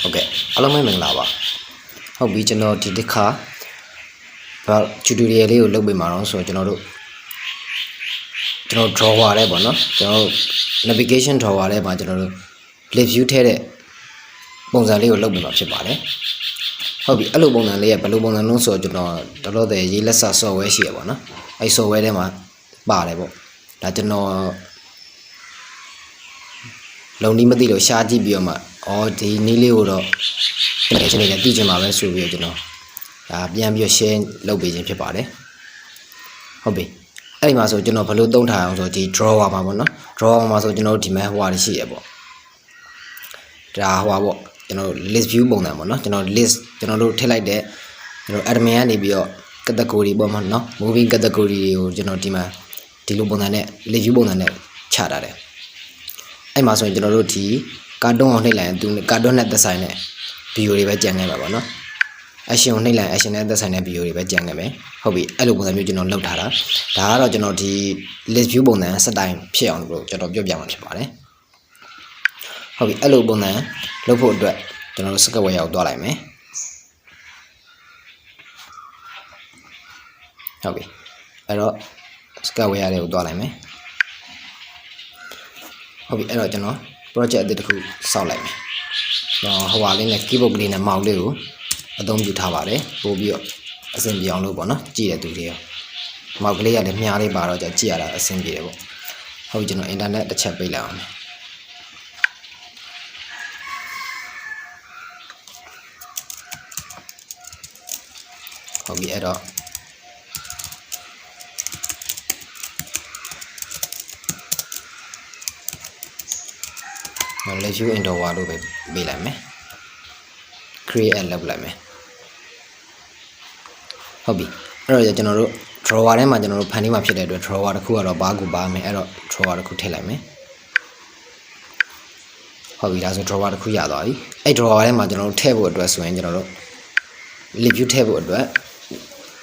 Okay, along my lava. How we channel did the car about tutorial look be maroon so general draw whatever no navigation draw whatever general ListView tere Bonzali look be much about it. How be alone and lay a balloon and no so general the low the yellow saw where she ever no I saw where them are barable that you know lonely Madilo Shadi Bioma or the Nilio teaching my best review, you know. Bian be a shame, low beijing pepare. Hobby. I must you know, Palu don't have the draw of Mamma, draw muscle, you know, demand what is she able. Draw, you know, ListView bonamona, you know, list, you know, tell like that, you know, Admiani bio, category bomber, no, moving category, you know, Tima, Tilubonane, ListView bonane, charade. I must you know, tea, cardon on the land, do cardon at the sign. Beauty by Janga, no? I see only like I should the sign of beauty by Jangame. Hobby, I look at the original low Tara. Tara, you know, the ListView bonus, a dime, pay on road, job of your young body. Hobby, I look bonnet, low for dread, you know, suck away out dollar me. Hobby, I wrote Skyway out dollar me. Hobby, I don't know, project the cool sound like me. How in a keyboard in a mouth, I don't do Tavare, Bobio, assembly on Lobono, Gia to here. Maglia and Miari Barroja Giara assembly. How you know internet the chap below. Hobby at all. Now let you into water be like me. Create a level like me. Hobby. General draw a general penny map to draw a cool or bagu bar me error draw a could me. Hobby doesn't draw a kuyadoi. I draw a general table address when general ListView table address.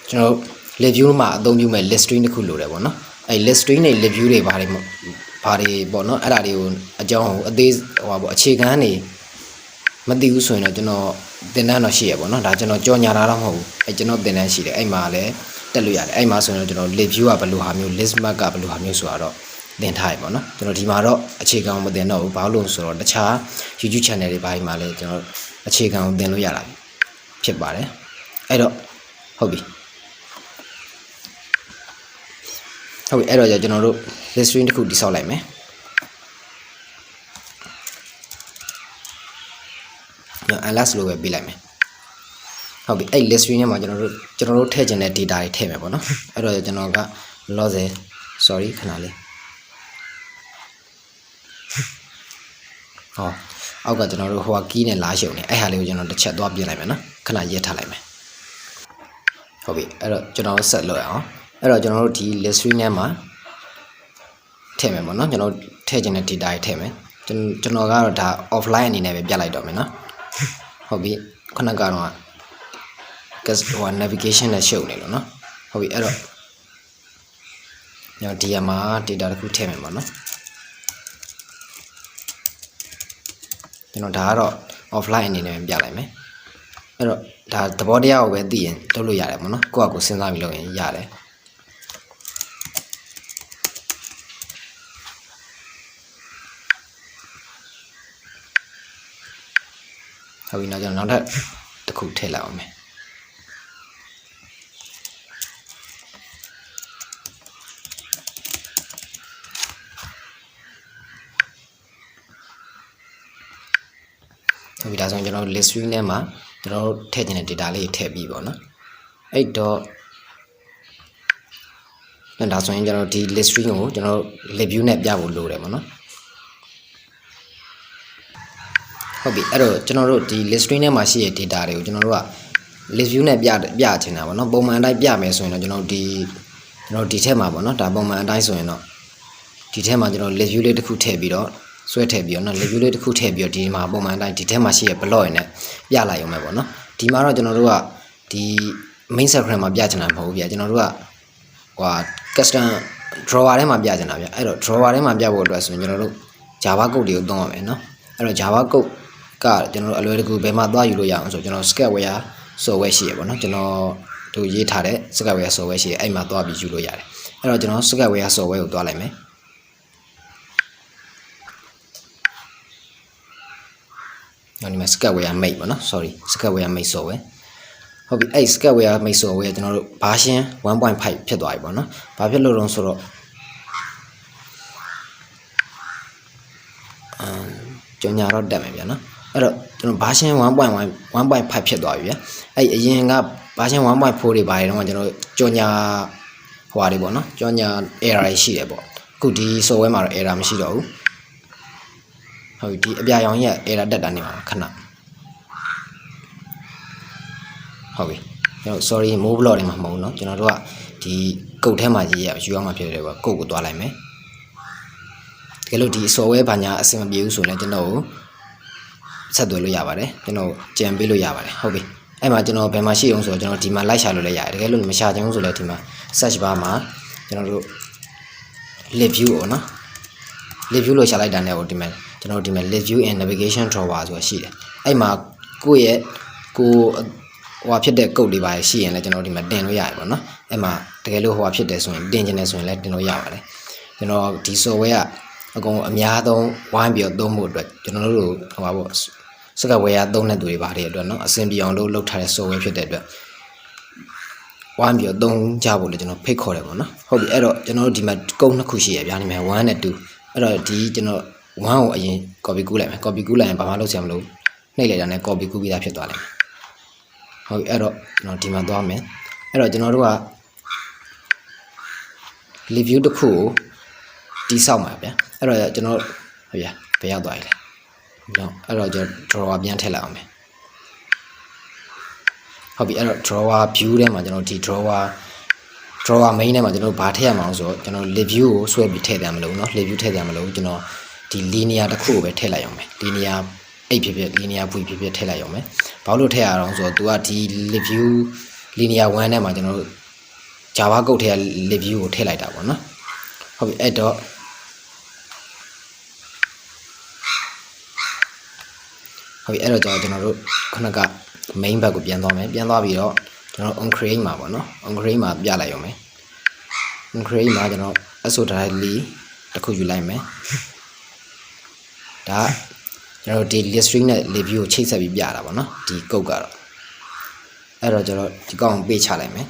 General ListView ma don't you may list string the cool level no? I list string a ListView party bono radio a john a days or a chicken. Madi so you know the nano she no that you know John Yaramo I do not then she a male tell you I must live you up a luhamu list back up luhamu suaro then time no you know Timaro a chicken with the no balloons or the cha you channel by male you know a chicken then yara chip bare I don't hobby how error you know this ring could dissolve like me. And last low be like me. How be a list in my general take and data tame no? I don't know got loze sorry canale. Oh, I've got general who are keen and lash only. I had you know the chat do up your lemon, can I yet tell me? Hobby, I don't general set low. I don't general tea list rename tame no, you know, take and data tame. General offline in a bia domino. Hobby, Konagano, because one navigation is shown, no? Hobby error. Your DMR did a good time, no? You know, Daro offline in a bialame. Error, that the body out with the end, Tolu Yaramo, Quaco Senamilo in Yare. How we know that the cool tail out me. We doesn't you know list ring them you know taking a data tabby bona. 8 dot and that's when you know the list ring you know ListView net jabo load them no. Hobby, general the list ring my see data, general ListView net biachina, no bomb and I biame so you know the detail no that bomb and I so you know detail you know ListView the cool tabby dot sweat tabby no ListView the cool tabby or the bomb and I detail my see below in it yala you may no Timaro general the main sacram of biachina movie general what custom draw a ma biachina I don't draw a ma biabo dress when you know Java go you don't no I don't Java go ကကျွန်တော်အလွယ်တကူဘယ်မှာသွားယူလို့ရအောင်ဆိုကျွန်တော် Sketchware software ရှိရပေါ့နော်ကျွန်တော်တို့ရေးထားတဲ့ Sketchware software ရှိရအဲ့မှာသွားပြီးယူလို့ရတယ်အဲ့တော့ကျွန်တော် Sketchware software ကိုသွားလိုက်မယ်ဒီမှာ Sketchware Mate ပေါ့နော် sorry Sketchware Mate software ဟုတ်ပြီအဲ့ Sketchware Mate software ကျွန်တော်တို့ version 1.5 ဖြစ်သွားပြီပေါ့နော်ဘာဖြစ်လို့လဲဆိုတော့ကြော်ညာတော့တက်မယ်ဗျာနော်အဲ့တော့ကျွန်တော် version 1.5 ဖြစ်သွားပြီဗျာအဲ့အရင်က version 1.4 တွေပါတယ်တော့ကျွန်တော်ကြော်ညာဟွာတွေပေါ့နော်ကြော်ညာ error ရှိတယ်ပေါ့အခုဒီ software မှာတော့ error မရှိတော့ဘူးဟုတ်ပြီဒီအပြာရောင်ကြီးက error တက်တာနေမှာခဏဟုတ်ပြီကျွန်တော် sorry move block တွေမှာမဟုတ်เนาะကျွန်တော်တို့ကဒီကုတ်ထဲမှာရေးရယူအောင်မှာဖြစ်တယ်ပေါ့ကုတ်ကိုသွားလိုက်မယ်တကယ်လို့ဒီ software ဘာညာအဆင်မပြေဘူးဆိုရင်ကျွန်တော်ကိုဆက်သွယ်လို့ရပါတယ်ကျွန်တော်ကြံပေးလို့ရပါတယ်ဟုတ်ပြီအဲ့မှာကျွန်တော်ဘယ်မှာရှိအောင်ဆိုတော့ကျွန်တော်ဒီမှာလိုက်ရှာလို့လည်းရတယ်တကယ်လို့မရှာချင်ဘူးဆိုလည်းဒီမှာ search bar မှာကျွန်တော်တို့ ListView ပေါ့နော် ListView လို့ရှာလိုက်တာနဲ့ဟိုဒီမှာကျွန်တော်ဒီမှာ ListView and navigation drawer ဆိုတာရှိတယ်အဲ့မှာကိုယ့်ရဲ့ဟိုဖြစ်တဲ့ကုတ်တွေပါရှိရင်လည်းကျွန်တော်ဒီမှာတင်လို့ရတယ်ပေါ့နော်အဲ့မှာတကယ်လို့ဟိုဖြစ်တယ်ဆိုရင်တင်ချင်တယ်ဆိုရင်လည်းတင်လို့ရပါတယ်ကျွန်တော်ဒီ software ကအကုန်အများဆုံးဝိုင်းပြီးတော့သုံးဖို့အတွက်ကျွန်တော်တို့ဟိုပါပေါ့ Sketchware သုံးတဲ့သူတွေပါတယ်အတွက်เนาะအဆင်ပြေအောင်လုပ်ထားတဲ့ software ဖြစ်တဲ့အတွက်ဝိုင်းပြီးတော့သုံးကြဖို့လည်းကျွန်တော်ဖိတ်ခေါ်တယ်ပေါ့နော်ဟုတ်ပြီအဲ့တော့ကျွန်တော်တို့ဒီမှာကုန်းနှစ်ခုရှိရဗျာဒီမှာ1နဲ့2အဲ့တော့ဒီကျွန်တော်1ကိုအရင် copy ကူးလိုက်မယ် copy ကူးလိုက်ရင်ဘာမှလုပ်စရာမလိုနှိပ်လိုက်တာနဲ့ copy ကူးပြီးသားဖြစ်သွားလိမ့်မယ်ဟုတ်ပြီအဲ့တော့ကျွန်တော်ဒီမှာသွားမယ်အဲ့တော့ကျွန်တော်တို့က ListView တစ်ခုကိုတိဆောက်မှာဗျာအဲ့တော့ကျွန်တော်ဟုတ်ဗျာဘယ်ရောက်သွားပြီလဲနော်အဲ့တော့ကျွန်တော် drawer ပြန်ထည့်လိုက်အောင်မယ်ဟုတ်ပြီအဲ့တော့ drawer view ထဲမှာကျွန်တော်ဒီ drawer main ထဲမှာကျွန်တော်ဘာထည့်ရမှာလဲဆိုတော့ကျွန်တော် ListView ကိုဆွဲပြီးထည့်တယ်မလို့နော် ListView ထည့်တယ်မလို့ကျွန်တော်ဒီ linear တစ်ခုကိုပဲထည့်လိုက်အောင်မယ် linear 8ဖြစ်ဖြစ် linear 2ဖြစ်ဖြစ်ထည့်လိုက်အောင်မယ်ဘာလို့ထည့်ရအောင်ဆိုတော့ तू ကဒီ ListView linear 1ထဲမှာကျွန်တော်တို့ Java ကုတ်ထဲက ListView ကိုထည့်လိုက်တာပေါ့နော်ဟုတ်ပြီအဲ့တော့ဟုတ်ပြီအဲ့တော့ကျွန်တော်တို့ခုနက main ဘက်ကိုပြန်သွားမယ်ပြန်သွားပြီးတော့ကျွန်တော် on create မှာပေါ့နော် on create မှာပြလိုက်အောင်မယ် on create မှာကျွန်တော် so directly တစ်ခုယူလိုက်မယ်ဒါကျွန်တော်ဒီ list string နဲ့ ListView ကိုချိတ်ဆက်ပြီးပြတာပေါ့နော်ဒီကုတ်ကတော့အဲ့တော့ကျွန်တော်ဒီကောင်ပေးချလိုက်မယ်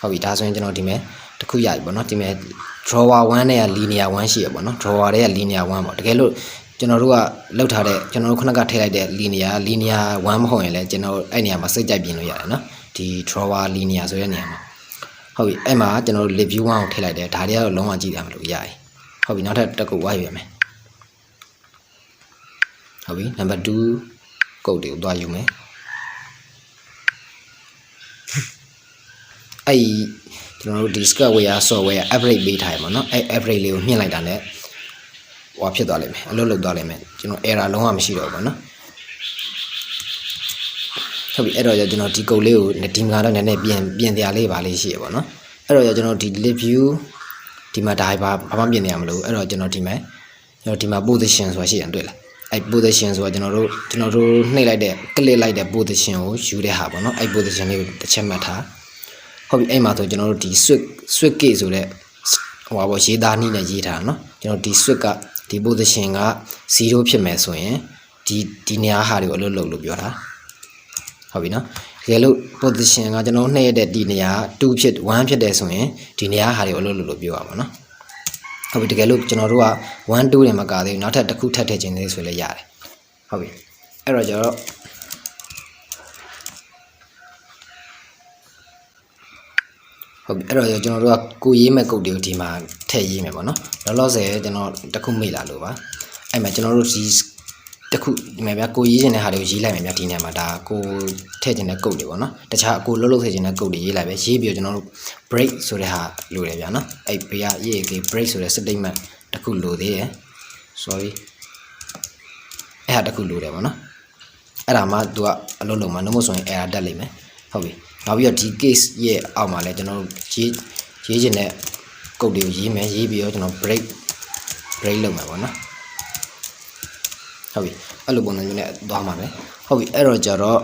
ဟုတ်ပြီဒါဆိုရင်ကျွန်တော်ဒီမဲ့တစ်ခုရပြီပေါ့နော်ဒီမဲ့ drawer 1နဲ့က linear 1ရှိရပေါ့နော် drawer တွေက linear 1ပေါ့တကယ်လို့ကျွန်တော်တို့ကလောက်ထားတဲ့ကျွန်တော်တို့ခုနကထည့်လိုက်တဲ့ linear 1မဟုတ်ရင်လည်းကျွန်တော်အဲ့နေရာမှာစိတ်ကြိုက်ပြင်လို့ရတယ်နော်ဒီ drawer linear ဆိုတဲ့နေရာမှာဟုတ်ပြီအဲ့မှာကျွန်တော်တို့ ListView 1ကိုထည့်လိုက်တယ်ဒါတွေကတော့လုံးဝကြည့်ရမလို့ရပြီဟုတ်ပြီနောက်ထပ်တစ်ခုဝိုင်းရမယ်ဟုတ်ပြီ number 2ကုတ်တွေကိုသွားယူမယ်အဲ့ကျွန်တော်တို့ဒီ Sketchware software average ပေးထားရပါတော့အဲ့ average လေးကိုမြှင့်လိုက်တာနဲ့ဟောဖြစ်သွားလိမ့်မယ်အလုပ်လုပ်သွားလိမ့်မယ်ကျွန်တော် error လုံးဝမရှိတော့ဘူးပေါ့နော်ဟုတ်ပြီအဲ့တော့ကျွန်တော်ဒီကုတ်လေးကိုဒီမှာတော့နည်းနည်းပြင်တရားလေးပါလေးရှိရပါတော့အဲ့တော့ကျွန်တော်ဒီ ListView ဒီမှာဒါဘာမှပြင်နေရမလို့အဲ့တော့ကျွန်တော်ဒီမှာ position ဆိုတာရှိရင်တွေ့လားအဲ့ position ဆိုတာကျွန်တော်တို့နှိပ်လိုက်တဲ့ click လိုက်တဲ့ position ကိုယူတဲ့ဟာပေါ့နော်အဲ့ position လေးကိုတစ်ချက်မှတ်ထားဟုတ်ပြီအဲ့မှာဆိုကျွန်တော်တို့ဒီ switch case ဆိုတဲ့ဟိုပါပေါ့ရေးသားနည်းနဲ့ရေးထားတာနော်ကျွန်တော်ဒီ switch ကဒီ position က0ဖြစ်မယ်ဆိုရင်ဒီနေရာဟာတွေကိုအလုပ်လုပ်လို့ပြောတာဟုတ်ပြီနော်တကယ်လို့ position ကကျွန်တော်နှိပ်ရတဲ့ဒီနေရာ2ဖြစ်1ဖြစ်တယ်ဆိုရင်ဒီနေရာဟာတွေကိုအလုပ်လုပ်လို့ပြောရမှာနော်ဟုတ်ပြီတကယ်လို့ကျွန်တော်တို့က1 2တွေမကသေးဘူးနောက်ထပ်တစ်ခုထပ်ထည့်ခြင်းလေးဆိုလည်းရတယ်ဟုတ်ပြီအဲ့တော့ကျွန်တော်ဟုတ်ပြီအဲ့တော့ကျွန်တော်တို့ကကိုရေးမဲ့ကုတ်တွေကိုဒီမှာထည့်ရေးမယ်ပေါ့နော်လောလောဆယ်ကျွန်တော်တစ်ခုမေ့လာလို့ပါအဲ့မှာကျွန်တော်တို့ဒီတစ်ခုဒီမှာဗျာကိုရေးခြင်းတဲ့ဟာတွေကိုရေးလိုက်မယ်ဗျာဒီနေရာမှာဒါကိုထည့်ခြင်းတဲ့ကုတ်တွေပေါ့နော်တခြားကိုလှုပ်ထည့်ခြင်းတဲ့ကုတ်တွေရေးလိုက်ပဲရေးပြီးတော့ကျွန်တော်တို့ break ဆိုတဲ့ဟာလိုတယ်ဗျာနော်အဲ့ဘေးကရေး break ဆိုတဲ့ statement တစ်ခုလိုသေးတယ် sorry အဲ့ဟာတစ်ခုလိုတယ်ပေါ့နော်အဲ့ဒါမှသူကအလုပ်လုံးမှာနှုတ်ဆိုရင် error တက်လိမ့်မယ်ဟုတ်ပြီနောက်ပြီးတော့ဒီ case ရဲ့အောက်မှာလည်းကျွန်တော်တို့ရေးခြင်းတဲ့ကုတ်တွေကိုရေးမယ်ရေးပြီးတော့ကျွန်တော် break လုပ်မယ်ပေါ့နော် ဟုတ်ပြီအဲ့လိုပုံစံမျိုးနဲ့သွားမှာပဲဟုတ်ပြီအဲ့တော့ကြတော့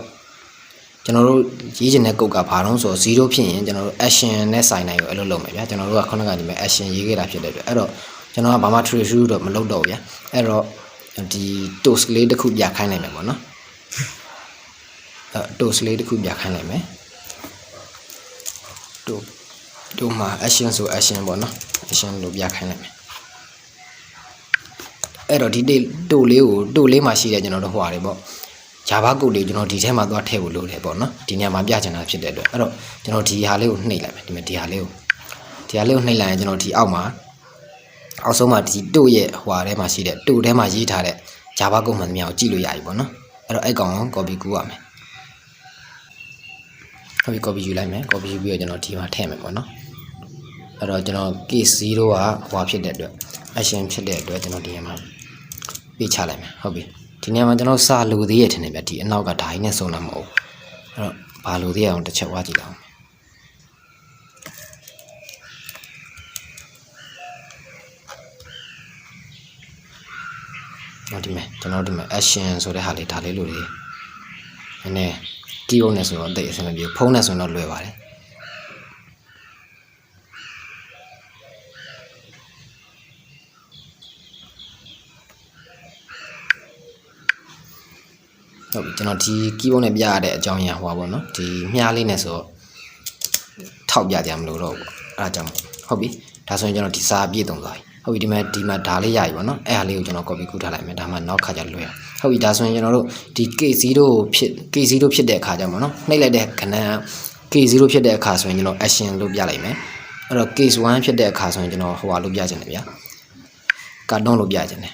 ကျွန်တော်တို့ရေးချင်တဲ့ကုတ်ကဘာလို့ဆို0ဖြစ်ရင်ကျွန်တော်တို့ action နဲ့ sign နိုင်ကိုအဲ့လိုလုပ်မယ်ဗျာကျွန်တော်တို့ကခုနကဒီမဲ့ action ရေးခဲ့တာဖြစ်တဲ့အတွက်အဲ့တော့ကျွန်တော်ကဘာမှ true တော့မလုပ်တော့ဗျာအဲ့တော့ဒီ toast လေးတစ်ခုပြခိုင်းနိုင်မယ်ပေါ့နော်toast လေးတစ်ခုပြခိုင်းနိုင်မယ်တို့မှာ action ဆို action ပေါ့နော် action လို့ပြခိုင်းနိုင်မယ်အဲ့တော့ဒီတို့လေးမှာရှိတဲ့ကျွန်တော်တို့ဟွာတွေပေါ့Java ကုတ်လေးကျွန်တော်ဒီထဲမှာသွားထည့်ဖို့လိုတယ်ပေါ့နော်ဒီနေရာမှာပြချင်တာဖြစ်တဲ့အတွက်အဲ့တော့ကျွန်တော်ဒီဟာလေးကိုနှိပ်လိုက်မယ်ဒီမှာဒီဟာလေးကိုနှိပ်လိုက်ရင်ကျွန်တော်ဒီအောက်ဆုံးမှာဒီတို့ရဲ့ဟွာထဲမှာရှိတဲ့တို့ထဲမှာရေးထားတဲ့ Java ကုတ်မှန်များကိုကြည့်လို့ရပြီပေါ့နော်အဲ့တော့အဲ့ကောင်ကို copy ကူးရမယ်ဟုတ်ပြီ copy ယူလိုက်မယ် copy ယူပြီးတော့ကျွန်တော်ဒီမှာထည့်မယ်ပေါ့နော်အဲ့တော့ကျွန်တော် case 0ကဟွာဖြစ်တဲ့အတွက် action ဖြစ်တဲ့အတွက်ကျွန်တော်ဒီမှာပေးချလိုက်မယ်ဟုတ်ပြီဒီနေရာမှာကျွန်တော်စာလိုသေးရထင်တယ်ဗျဒီအနောက်ကဓာတ်နဲ့စုံတာမဟုတ်အဲ့တော့ဘာလိုသေးရအောင်တစ်ချက်ဝါကြည့်လိုက်အောင်ဒီမဲ့ကျွန်တော်ဒီမဲ့ action ဆိုတဲ့ဟာလေးဒါလေးလိုလေးနည်း keyboard နဲ့ဆိုတော့တိတ်အဆင်မပြေဖုန်းနဲ့ဆိုတော့လွယ်ပါတယ်ဟုတ်ပြီကျွန်တော်ဒီ keyboard နဲ့ပြရတဲ့အကြောင်းအရာဟိုပါပေါ့နော်ဒီမြားလေးနဲ့ဆိုထောက်ပြကြမလို့တော့ပေါ့အဲဒါကြောင့်ဟုတ်ပြီဒါဆိုရင်ကျွန်တော်ဒီစာပြည့်သုံးသွားပြီဟုတ်ပြီဒီမှာဒါလေးရပြီပေါ့နော်အဲ့ဟာလေးကိုကျွန်တော် copy ကူးထားလိုက်မယ်ဒါမှနောက်ခါကျလွယ်ဟုတ်ပြီဒါဆိုရင်ကျွန်တော်တို့ဒီ K0 ဖြစ်တဲ့အခါကျမှနော်နှိပ်လိုက်တဲ့ခဏ K0 ဖြစ်တဲ့အခါဆိုရင်ကျွန်တော် action လို့ပြလိုက်မယ်အဲ့တော့ case 1ဖြစ်တဲ့အခါဆိုရင်ကျွန်တော်ဟိုဟာလို့ပြချင်တယ်ဗျာကာတွန်းလို့ပြချင်တယ်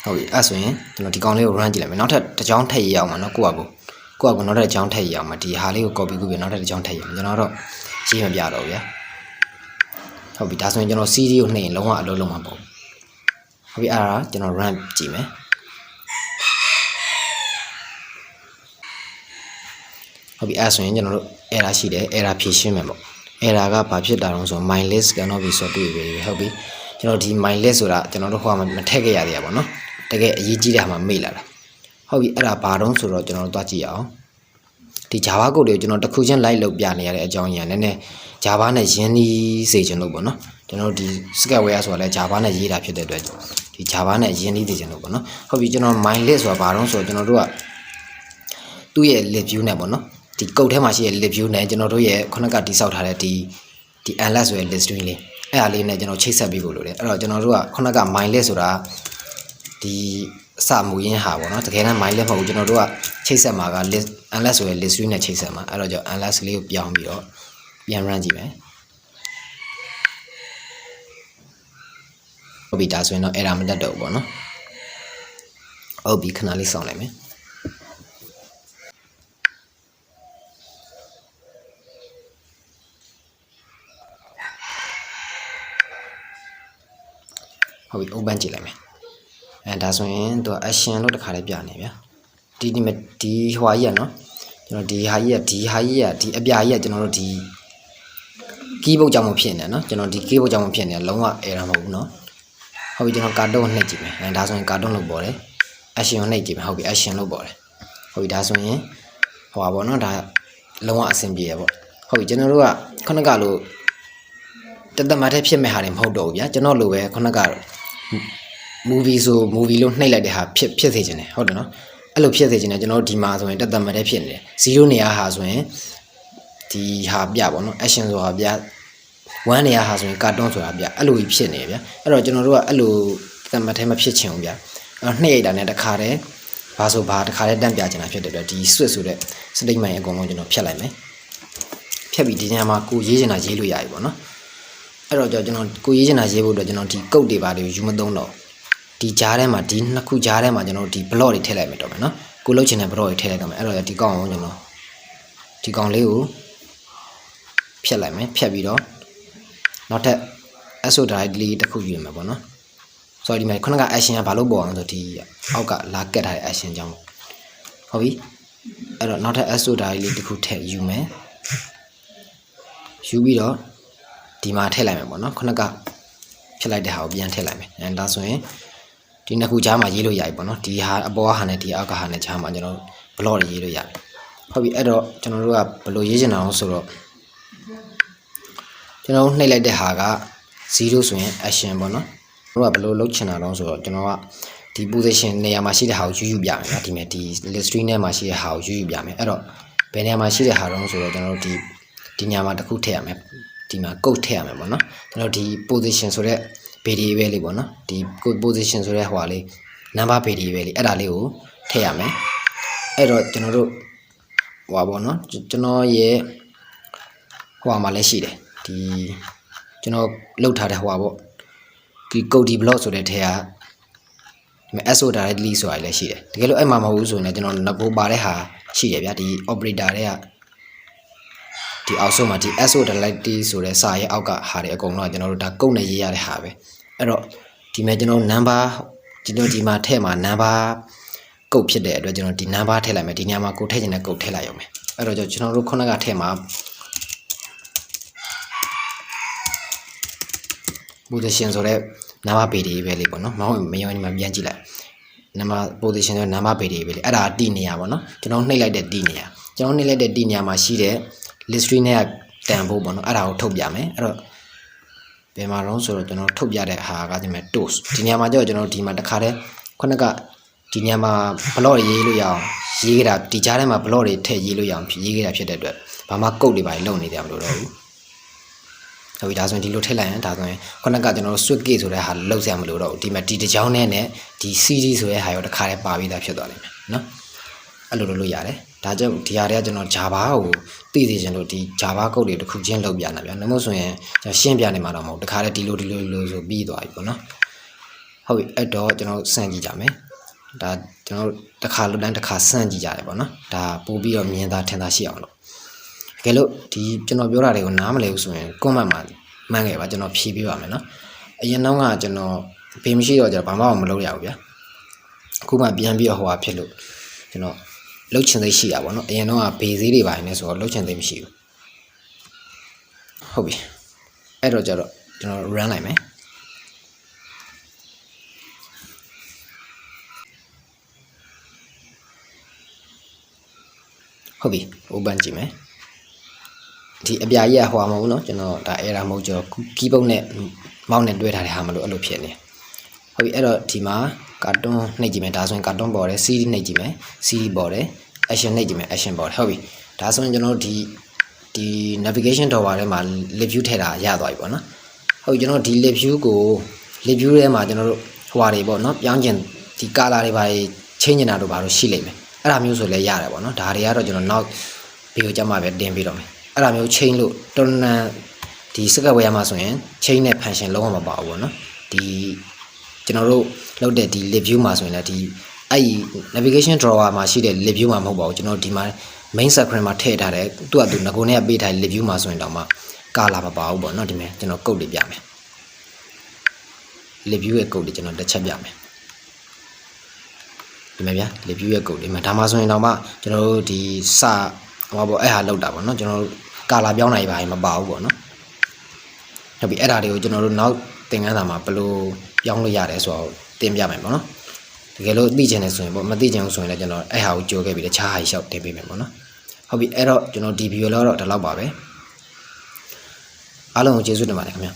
ဟုတ်ပြီအဲ့ဆိုရင်ကျွန်တော်ဒီကောင်လေးကို run ကြည့်လိုက်မယ်နောက်ထပ်တစ်ကြောင်းထည့်ရအောင်ပါနော်ကိုယ့်အကူနောက်ထပ်တစ်ကြောင်းထည့်ရအောင်ပါဒီဟာလေးကို copy ကူးပြီးနောက်ထပ်တစ်ကြောင်းထည့်ရအောင်ကျွန်တော်တော့ရေးမပြတော့ဗျာဟုတ်ပြီဒါဆိုရင်ကျွန်တော် CD ကိုနှိပ်ရင်လုံးဝအလုပ်လုပ်မှာပေါ့ဟုတ်ပြီအဲ့ဒါကျွန်တော် run ကြည့်မယ်ဟုတ်ပြီအဲ့ဆိုရင်ကျွန်တော်တို့ error ရှိတယ် error ဖြေရှင်းမယ်ပေါ့ error ကဘာဖြစ်တာလဲဆိုတော့ my list cannot be sorted ပဲဟုတ်ပြီကျွန်တော်ဒီ my list ဆိုတာကျွန်တော်တို့ဟိုမှာမထည့်ခဲ့ရသေးရပါတော့တကယ်အရေးကြီးတဲ့ဟာမှာမေ့လာတာဟုတ်ပြီအဲ့ဒါဘာတုံးဆိုတော့ကျွန်တော်တို့သွားကြည့်အောင်ဒီ Java ကုတ်တွေကိုကျွန်တော်တစ်ခုချင်း လိုက်လုပ်ပြနေရတဲ့အကြောင်းအရာနည်းနည်း Java နဲ့ရင်းနှီးစေချင်လို့ပေါ့နော်ကျွန်တော်ဒီ Sketchware ဆိုတာလဲ Java နဲ့ရေးတာဖြစ်တဲ့အတွက်ဒီ Java နဲ့ရင်းနှီးစေချင်လို့ပေါ့နော်ဟုတ်ပြီကျွန်တော် my list ဆိုတာဘာတုံးဆိုတော့ကျွန်တော်တို့ကသူ့ရဲ့ ListView နဲ့ပေါ့နော်ဒီကုတ်ထဲမှာရှိတဲ့ ListView နဲ့ကျွန်တော်တို့ရဲ့ခုနကတိစောက်ထားတဲ့ဒီ unless ဆိုတဲ့ list string လေးအဲ့အားလေးနဲ့ကျွန်တော်ချိတ်ဆက်ပေးဖို့လိုတယ်အဲ့တော့ကျွန်တော်တို့ကခုနက my list ဆိုတာဒီအစမူရင်းဟာပေါ့နော်တကယ်တမ်း my list မဟုတ်ဘူးကျွန်တော်တို့ကချိတ်ဆက်မှာက list unless ဆိုရယ် list string နဲ့ချိတ်ဆက်မှာအဲ့တော့ကျွန်တော် unless လေးကိုပြောင်းပြီးတော့ပြန် run ကြည့်မယ်ဟုတ်ပြီဒါဆိုရင်တော့ error မတက်တော့ဘူးပေါ့နော်ဟုတ်ပြီခဏလေးစောင့်လိုက်မယ်ဟုတ်ပြီ open ကြည့်လိုက်မယ်အဲဒါဆိုရင်သူက action လို့တစ်ခါလေးပြနေဗျာဒီဟွာကြီးကနော်ကျွန်တော်ဒီဟာကြီးကဒီအပြာကြီးကကျွန်တော်တို့ဒီ keyboard ကြောင့်မဖြစ်နေနော်ကျွန်တော်ဒီ keyboard ကြောင့်မဖြစ်နေလုံးဝ error မဟုတ်ဘူးနော်ဟုတ်ပြီကျွန်တော် cartoon နှိပ်ကြည့်မယ်အဲဒါဆိုရင် cartoon လို့ပေါ်တယ် action ကိုနှိပ်ကြည့်မယ်ဟုတ်ပြီ action လို့ပေါ်တယ်ဟုတ်ပြီဒါဆိုရင်ဟွာပေါ့နော်ဒါလုံးဝအဆင်ပြေရပေါ့ဟုတ်ပြီကျွန်တော်တို့ကခုနကလို့တသက်မှတ်တဲ့ဖြစ်မဲ့ဟာတွေမဟုတ်တော့ဘူးဗျာကျွန်တော်လိုပဲခုနက movie ဆို movie လို့နှိပ်လိုက်တဲ့ဟာဖြစ်စေချင်တယ်ဟုတ်တယ်နော်အဲ့လိုဖြစ်စေချင်တယ်ကျွန်တော်ဒီမှာဆိုရင်တသက်မှတ်တဲ့ဖြစ်နေတယ်0နေရာဟာဆိုရင်ဒီဟာပြပေါ့နော် action ဆိုတာပြ1နေရာဟာဆိုရင် cartoon ဆိုတာပြအဲ့လိုကြီးဖြစ်နေဗျာအဲ့တော့ကျွန်တော်တို့ကအဲ့လိုတသက်မှတ်တဲ့မဖြစ်ချင်ဘူးဗျာအဲ့နှိပ်လိုက်တာနဲ့တခါတည်းဘာဆိုဘာတခါတည်းတန့်ပြချင်တာဖြစ်တယ်ဗျာဒီ switch ဆိုတဲ့ statement အကုန်လုံးကျွန်တော်ဖြတ်လိုက်မယ်ဖြတ်ပြီးဒီနေရာမှာကိုရေးချင်တာရေးလို့ရပြီပေါ့နော်အဲ့တော့ကျွန်တော်ကိုရေးချင်တာရေးဖို့အတွက်ကျွန်တော်ဒီကုတ်တွေပါတွေယူမသုံးတော့ဒီကြားထဲမှာဒီနှစ်ခုကြားထဲမှာကျွန်တော်ဒီ block တွေထည့်လိုက်မယ်တော့မယ်နော်ကိုလုပ်ချင်တဲ့ block တွေထည့်လိုက်တော့မယ်အဲ့တော့ဒီကောင်ကိုကျွန်တော်ဒီကောင်လေးကိုဖြတ်လိုက်မယ်ဖြတ်ပြီးတော့နောက်ထပ် SO directly တစ်ခုယူရမှာပေါ့နော်ဆိုတော့ဒီမှာခုနက action ကဘာလို့ပေါ်အောင်ဆိုဒီအောက်ကလာကတ်ထားတဲ့ action ကြောင့်ဟုတ်ပြီအဲ့တော့နောက်ထပ် SO directly တစ်ခုထည့်ယူမယ်ယူပြီးတော့ဒီမှာထည့်လိုက်မယ်ပေါ့နော်ခုနက ဖြစ်လိုက်တဲ့ဟာကိုပြန်ထည့်လိုက်မယ်အဲဒါဆိုရင်ဒီနှစ်ခုကြားမှာရေးလို့ရပြီပေါ့နော်ဒီဟာအပေါ်ဟာနဲ့ဒီအောက်ကဟာနဲ့ကြားမှာကျွန်တော်တို့ block တွေရေးလို့ရတယ်ဟုတ်ပြီအဲ့တော့ကျွန်တော်တို့ကဘယ်လိုရေးချင်တာအောင်ဆိုတော့ကျွန်တော်နှိပ်လိုက်တဲ့ဟာက0ဆိုရင် action ပေါ့နော်တို့ကဘယ်လိုလုပ်ချင်တာတော့ဆိုတော့ကျွန်တော်ကဒီ position နေရာမှာရှိတဲ့ဟာကိုယူပြမယ်နော်ဒီမဲ့ဒီ list string ထဲမှာရှိတဲ့ဟာကိုယူပြမယ်အဲ့တော့ဘယ်နေရာမှာရှိတဲ့ဟာတော့ဆိုတော့ကျွန်တော်တို့ဒီနေရာမှာတစ်ခုထည့်ရမယ်ဒီမှာ code ထည့်ရမယ်ပေါ့နော်ကျွန်တော်ဒီ position ဆိုတဲ့ variable လေးပေါ့နော်ဒီ position ဆိုတဲ့ဟိုဟာလေး number variable လေးအဲ့ဒါလေးကိုထည့်ရမယ်အဲ့တော့ကျွန်တော်တို့ဟိုပါပေါ့နော်ကျွန်တော်ရဲ့ဟိုမှာလည်းရှိတယ်ဒီကျွန်တော်လောက်ထားတဲ့ဟိုပါပေါ့ဒီ code block ဆိုတဲ့ထဲကဒီမှာ so directly ဆိုတာလည်းရှိတယ်တကယ်လို့အဲ့မှာမဟုတ်ဘူးဆိုရင်လည်းကျွန်တော်ငကိုပါတဲ့ဟာရှိတယ်ဗျာဒီ operator တွေကဒီအောက်ဆုံးမှာဒီ so directly ဆိုတဲ့စာရဲ့အောက်ကဟာတွေအကုန်လုံးကျွန်တော်တို့ဒါကုတ်နဲ့ရေးရတဲ့ဟာပဲအဲ့တော့ဒီမှာကျွန်တော် number ကျွန်တော်ဒီမှာထည့်မှာ number ကုတ်ဖြစ်တဲ့အတွက်ကျွန်တော်ဒီ number ထည့်လိုက်မယ်ဒီညမှာကိုထည့်ချင်တဲ့ကုတ်ထည့်လိုက်ရုံပဲအဲ့တော့ကျွန်တော်တို့ခုနကထည့်မှာ position ဆိုတဲ့ number variable ပဲလေးပေါ့နော်မဟုတ်မရောဒီမှာပြန်ကြည့်လိုက် number position ဆိုတဲ့ number variable ပဲလေးအဲ့ဒါတိနေရပါတော့ကျွန်တော်နှိပ်လိုက်တဲ့တိနေရကျွန်တော်နှိပ်လိုက်တဲ့တိနေရမှာရှိတဲ့ list string နဲ့တန်ဖို့ပေါ့နော်အဲ့ဒါကိုထုတ်ပြမယ်အဲ့တော့ဘယ်မှာတော့ဆိုတော့ကျွန်တော်ထုတ်ပြတဲ့ဟာကဒီမှာ toast ဒီနေရာမှာကျတော့ကျွန်တော်ဒီမှာတစ်ခါတည်းခုနကဒီနေရာမှာ block တွေရေးလို့ရအောင်ရေးခဲ့တာဒီကြားထဲမှာ block တွေထည့်ရေးလို့ရအောင်ရေးခဲ့တာဖြစ်တဲ့အတွက်ဘာမှ code တွေပါလုံနေတယ်မလို့တော့ဘူးဟုတ်ပြီဒါဆိုရင်ဒီလိုထည့်လိုက်ရင်ဒါဆိုရင်ခုနကကျွန်တော်တို့ switch case ဆိုတဲ့ဟာလောက်ဆရာမလို့တော့ဘူးဒီမှာဒီတစ်ကြောင်းနဲ့ဒီ cd ဆိုတဲ့ဟာရောတစ်ခါတည်းပါပြီးသားဖြစ်သွားလိမ့်မယ်နော်အဲ့လိုလုပ်လို့ရတယ်ဒါကြောင့်ဒီဟာတွေကကျွန်တော် Java ကိုသိသိချင်လို့ဒီ Java code တွေတစ်ခုချင်းလုပ်ပြနေတာဗျာနှမို့ဆိုရင်ကျွန်တော်ရှင်းပြနေမှာတော့မဟုတ်တခါတည်းဒီလိုဆိုပြီးသွားပြီပေါ့နော်ဟုတ်ပြီအဲ့တော့ကျွန်တော်စမ်းကြည့်ကြမယ်ဒါကျွန်တော်တစ်ခါလို့တိုင်းတစ်ခါစမ်းကြည့်ကြတယ်ပေါ့နော်ဒါပို့ပြီးတော့မြင်သာထင်သာရှိအောင်လို့တကယ်လို့ဒီကျွန်တော်ပြောတာတွေကိုနားမလည်ဘူးဆိုရင် comment မှာမှန်းခဲ့ပါကျွန်တော်ဖြေပေးပါမယ်နော်အရင်တော့ကကျွန်တော်ဖေးမရှိတော့ကျွန်တော်ဘာမှမလုပ်ရဘူးဗျာအခုမှပြန်ပြီးတော့ဟိုဟာဖြစ်လို့ကျွန်တော်လှုပ်ချင်သိရှိတာပေါ့နော်အရင်တော့ကဘေးစည်းတွေပိုင်းနေဆိုတော့လှုပ်ချင်သိမရှိဘူးဟုတ်ပြီအဲ့တော့ကျတော့ကျွန်တော် run လိုက်မယ်ဟုတ်ပြီ open ကြည့်မယ်ဒီအပြာကြီးကဟိုမှာမဟုတ်နော်ကျွန်တော်ဒါ error မဟုတ်ကျွန်တော် keyboard နဲ့ mouse နဲ့တွဲထားတဲ့ဟာမလို့အဲ့လိုဖြစ်နေဟုတ်ပြီအဲ့တော့ဒီမှာ cartoon နှိပ်ကြည့်မယ်ဒါဆိုရင် cartoon ပေါ်တယ် cd နှိပ်ကြည့်မယ် cd ပေါ်တယ် action နှိပ်ကြည့်မယ် action ပေါ်တယ်ဟုတ်ပြီဒါဆိုရင်ကျွန်တော်တို့ဒီ navigation drawer ထဲမှာ ListView ထည့်တာရသွားပြီပေါ့နော်ဟုတ်ကျွန်တော်ဒီ ListView ကို ListView ထဲမှာကျွန်တော်တို့ဟိုဟာတွေပေါ့နော်ပြောင်းကျင်ဒီ color တွေပါချင်းကျင်တာတို့ဘာလို့ရှိလိမ့်မယ်အဲ့ဒါမျိုးဆိုလည်းရတယ်ပေါ့နော်ဒါတွေကတော့ကျွန်တော်နောက်ဗီဒီယိုကြမှာပဲတင်ပေးတော့မယ်အဲ့ဒါမျိုး chain လို့တော်တော်ဒီ Sketchware မှာဆိုရင် chain နဲ့ function လုံးဝမပါဘူးပေါ့နော်ဒီကျွန်တော်တို့လုပ်တဲ့ဒီ ListView မှာဆိုရင်လည်းဒီအဲ့ navigation drawer မှာရှိတဲ့ ListView မှာမဟုတ်ပါဘူးကျွန်တော်ဒီမှာ main screen မှာထည့်ထားတယ်သူကသူငကိုနဲ့ပေးထားတဲ့ ListView မှာဆိုရင်တော့မှ color မပါဘူးပေါ့နော်ဒီမှာကျွန်တော် code တွေပြမယ် ListView ရဲ့ code တွေကျွန်တော်တစ်ချက်ပြမယ်ဒီမှာဗျာ ListView ရဲ့ code တွေမှာဒါမှဆိုရင်တော့မှကျွန်တော်တို့ဒီစဟောပေါ့အဲ့ဟာလောက်တာပေါ့နော်ကျွန်တော်တို့ color ပြောင်းနိုင်ပါရင်မပါဘူးပေါ့နော်ဟုတ်ပြီအဲ့ဒါတွေကိုကျွန်တော်တို့နောက်သင်ခန်းစာမှာဘယ်လိုပြောင်းလို့ရတယ်ဆိုတော့တင်ပြမယ်ပေါ့နော်တကယ်လို့သိချင်တယ်ဆိုရင်ပေါ့မသိချင်ဘူးဆိုရင်လည်းကျွန်တော်အဲ့ဟာကိုကြိုးခဲ့ပြီးတခြားဟာရှောက်တင်ပေးမယ်ပေါ့နော်ဟုတ်ပြီအဲ့တော့ကျွန်တော်ဒီဗီဒီယိုလောက်တော့ဒီလောက်ပါပဲအားလုံးကိုကျေးဇူးတင်ပါတယ်ခင်ဗျာ